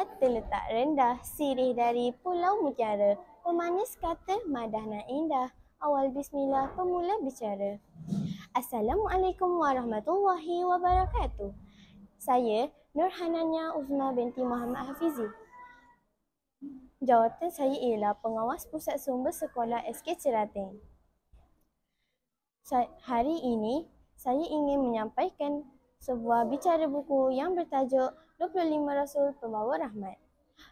Tempat terletak rendah, sirih dari Pulau Mutiara. Pemanis kata madah nan indah, awal bismillah pemula bicara. Assalamualaikum warahmatullahi wabarakatuh. Saya Nur Hanania Uzma binti Muhammad Hafizi. Jawatan saya ialah pengawas pusat sumber sekolah SK Cerating. Hari ini saya ingin menyampaikan sebuah bicara buku yang bertajuk 25 Rasul Pembawa Rahmat.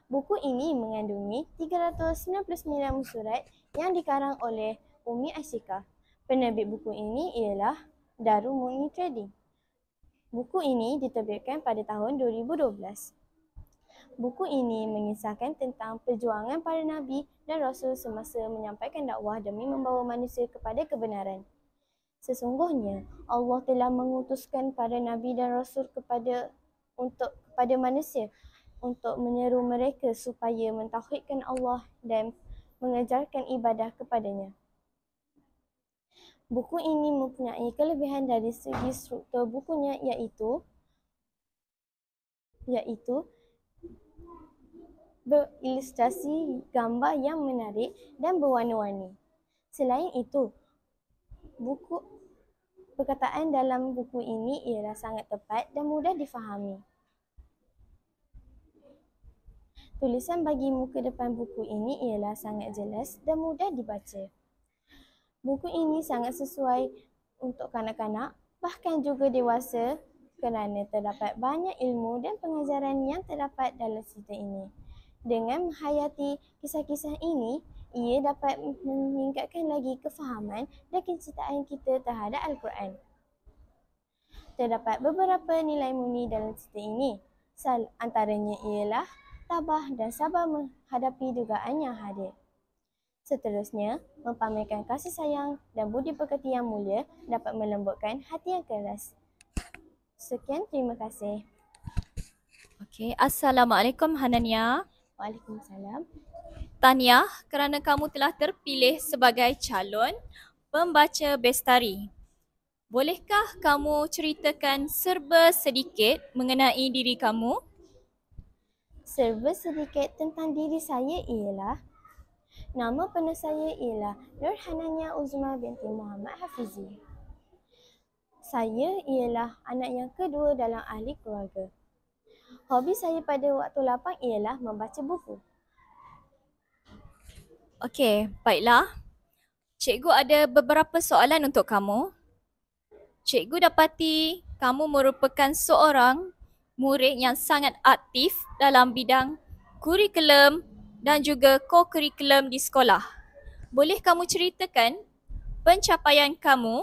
Buku ini mengandungi 399 surat yang dikarang oleh Umi Asyikah. Penerbit buku ini ialah Darul Mu'min Trading. Buku ini diterbitkan pada tahun 2012. Buku ini mengisahkan tentang perjuangan para Nabi dan Rasul semasa menyampaikan dakwah demi membawa manusia kepada kebenaran. Sesungguhnya Allah telah mengutuskan para Nabi dan Rasul kepada manusia untuk menyeru mereka supaya mentauhidkan Allah dan mengajarkan ibadah kepadanya. Buku ini mempunyai kelebihan dari segi struktur bukunya iaitu berilustrasi gambar yang menarik dan berwarna-warni. Selain itu, perkataan dalam buku ini ialah sangat tepat dan mudah difahami. Tulisan bagi muka depan buku ini ialah sangat jelas dan mudah dibaca. Buku ini sangat sesuai untuk kanak-kanak, bahkan juga dewasa kerana terdapat banyak ilmu dan pengajaran yang terdapat dalam cerita ini. Dengan menghayati kisah-kisah ini, ia dapat meningkatkan lagi kefahaman dan kecintaan kita terhadap Al-Quran. Terdapat beberapa nilai murni dalam cerita ini. Antaranya ialah tabah dan sabar menghadapi dugaan yang hadir. Seterusnya, mempamerkan kasih sayang dan budi pekerti yang mulia dapat melembutkan hati yang keras. Sekian, terima kasih. Okey, Assalamualaikum Hanania. Waalaikumsalam. Tahniah kerana kamu telah terpilih sebagai calon pembaca bestari. Bolehkah kamu ceritakan serba sedikit mengenai diri kamu? Serba sedikit tentang diri saya ialah, nama penuh saya ialah Nur Hanania Uzma binti Muhammad Hafizi. Saya ialah anak yang kedua dalam ahli keluarga. Hobi saya pada waktu lapang ialah membaca buku. Okey, baiklah. Cikgu ada beberapa soalan untuk kamu. Cikgu dapati kamu merupakan seorang murid yang sangat aktif dalam bidang kurikulum dan juga co-kurikulum di sekolah. Boleh kamu ceritakan pencapaian kamu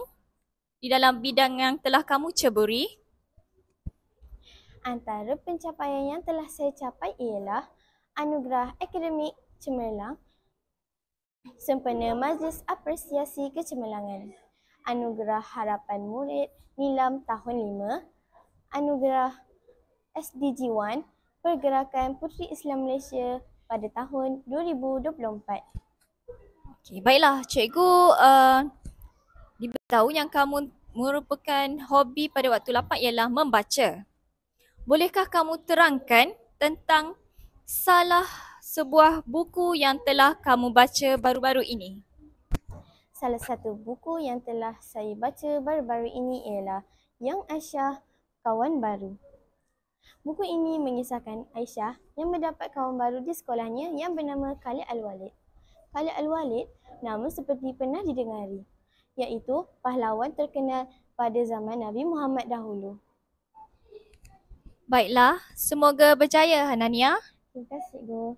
di dalam bidang yang telah kamu ceburi? Antara pencapaian yang telah saya capai ialah Anugerah Akademik Cemerlang, Sempena Majlis Apresiasi Kecemerlangan, Anugerah Harapan Murid Nilam Tahun 5, Anugerah SDG 1 Pergerakan Puteri Islam Malaysia pada tahun 2024. Okey, baiklah. Cikgu diberitahu yang kamu merupakan hobi pada waktu lapang ialah membaca. Bolehkah kamu terangkan tentang salah sebuah buku yang telah kamu baca baru-baru ini? Salah satu buku yang telah saya baca baru-baru ini ialah Yang Aisyah Kawan Baru. Buku ini mengisahkan Aisyah yang mendapat kawan baru di sekolahnya yang bernama Khalid Al-Walid. Khalid Al-Walid nama seperti pernah didengari, iaitu pahlawan terkenal pada zaman Nabi Muhammad dahulu. Baiklah, semoga berjaya Hanania. Terima kasih, Cikgu.